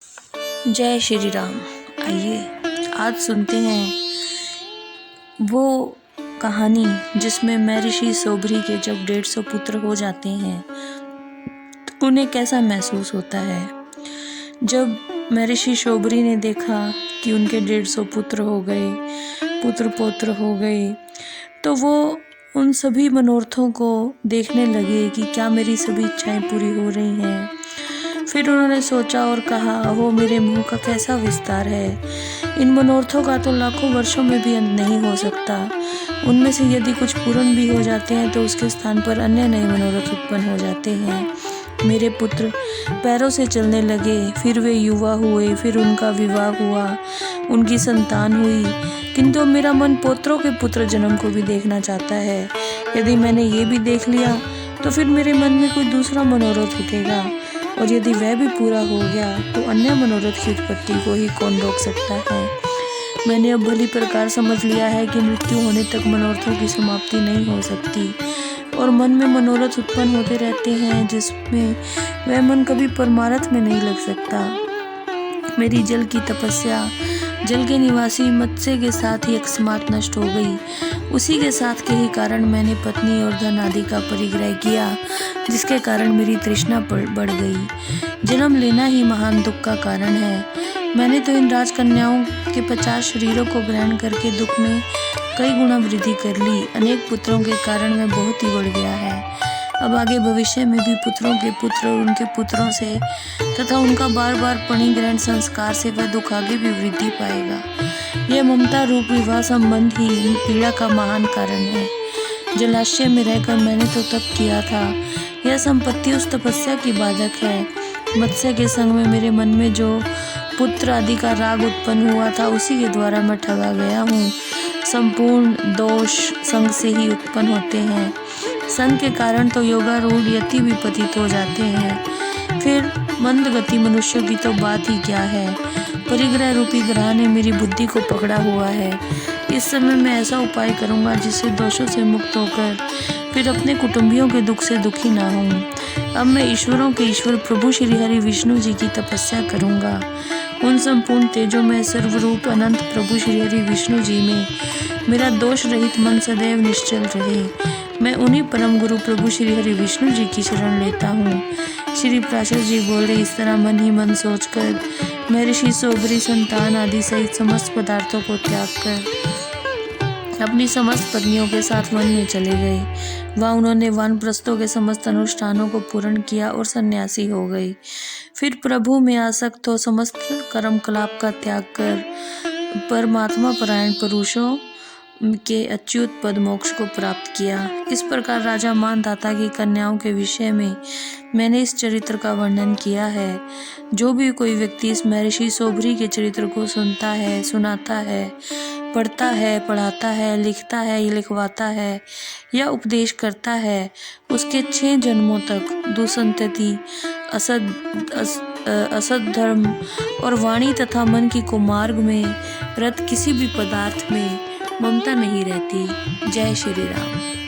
जय श्री राम। आइए आज सुनते हैं वो कहानी जिसमें महर्षि सोबरी के जब 150 पुत्र हो जाते हैं तो उन्हें कैसा महसूस होता है। जब महर्षि सोबरी ने देखा कि उनके 150 पुत्र हो गए, पुत्र पौत्र हो गए, तो वो उन सभी मनोरथों को देखने लगे कि क्या मेरी सभी इच्छाएं पूरी हो रही हैं। फिर उन्होंने सोचा और कहा, हो मेरे मुंह का कैसा विस्तार है। इन मनोरथों का तो लाखों वर्षों में भी अंत नहीं हो सकता। उनमें से यदि कुछ पूर्ण भी हो जाते हैं तो उसके स्थान पर अन्य नए मनोरथ उत्पन्न हो जाते हैं। मेरे पुत्र पैरों से चलने लगे, फिर वे युवा हुए, फिर उनका विवाह हुआ, उनकी संतान हुई, किंतु मेरा मन पोत्रों के पुत्र जन्म को भी देखना चाहता है। यदि मैंने ये भी देख लिया तो फिर मेरे मन में कोई दूसरा मनोरथ उठेगा, और यदि वह भी पूरा हो गया तो अन्य मनोरथ की उत्पत्ति को ही कौन रोक सकता है। मैंने अब भली प्रकार समझ लिया है कि मृत्यु होने तक मनोरथों की समाप्ति नहीं हो सकती, और मन में मनोरथ उत्पन्न होते रहते हैं जिसमें वह मन कभी परमार्थ में नहीं लग सकता। मेरी जल की तपस्या जल के निवासी मत्स्य के साथ ही अकस्मात नष्ट हो गई। उसी के साथ के ही कारण मैंने पत्नी और धन आदि का परिग्रह किया, जिसके कारण मेरी तृष्णा बढ़ गई। जन्म लेना ही महान दुख का कारण है। मैंने तो इन राजकन्याओं के 50 शरीरों को ग्रहण करके दुख में कई गुना वृद्धि कर ली। अनेक पुत्रों के कारण मैं बहुत ही बढ़ गया है। अब आगे भविष्य में भी पुत्रों के पुत्र और उनके पुत्रों से तथा उनका बार बार पणिग्रहण संस्कार से वह दुख आगे भी वृद्धि पाएगा। यह ममता रूप विवाह संबंध ही पीड़ा का महान कारण है। जलाशय में रहकर मैंने तो तप किया था। यह संपत्ति उस तपस्या की बाधक है। मत्स्य के संग में मेरे मन में जो पुत्र आदि का राग उत्पन्न हुआ था, उसी के द्वारा मैं ठगा गया हूँ। संपूर्ण दोष संग से ही उत्पन्न होते हैं। संग के कारण तो योगारूढ़ यति भी पतित हो जाते हैं। फिर मंद गति मनुष्यों की तो बात ही क्या है। परिग्रह रूपी ग्रह ने मेरी बुद्धि को पकड़ा हुआ है। इस समय मैं ऐसा उपाय करूंगा जिससे दोषों से मुक्त होकर फिर अपने कुटुंबियों के दुख से दुखी ना हूँ। अब मैं ईश्वरों के ईश्वर प्रभु श्री हरि विष्णु जी की तपस्या करूंगा। उन संपूर्ण तेजोमय सर्वरूप अनंत प्रभु श्री हरि विष्णु जी में मेरा दोष रहित मन सदैव निश्चल रहे। मैं उन्हीं परम गुरु प्रभु श्री हरि विष्णु जी की शरण लेता हूँ। श्री प्राचल जी बोले, इस तरह मन ही मन सोचकर महर्षि सोबरी संतान आदि सहित समस्त पदार्थों को त्याग कर अपनी समस्त पत्नियों के साथ वन में चले गए। वहाँ उन्होंने वानप्रस्थों के समस्त अनुष्ठानों को पूर्ण किया और सन्यासी हो गए। फिर प्रभु में आसक्त हो समस्त कर्मकलाप का त्याग कर परमात्मा परायण पुरुषों के अच्युत पद मोक्ष को प्राप्त किया। इस प्रकार राजा मानधाता की कन्याओं के विषय में मैंने इस चरित्र का वर्णन किया है। जो भी कोई व्यक्ति इस महर्षि सोबरी के चरित्र को सुनता है, सुनाता है, पढ़ता है, पढ़ाता है, लिखता है या लिखवाता है या उपदेश करता है, उसके 6 जन्मों तक दुसंतति, असद धर्म और वाणी तथा मन की कुमार्ग में रत किसी भी पदार्थ में ममता नहीं रहती। जय श्री राम।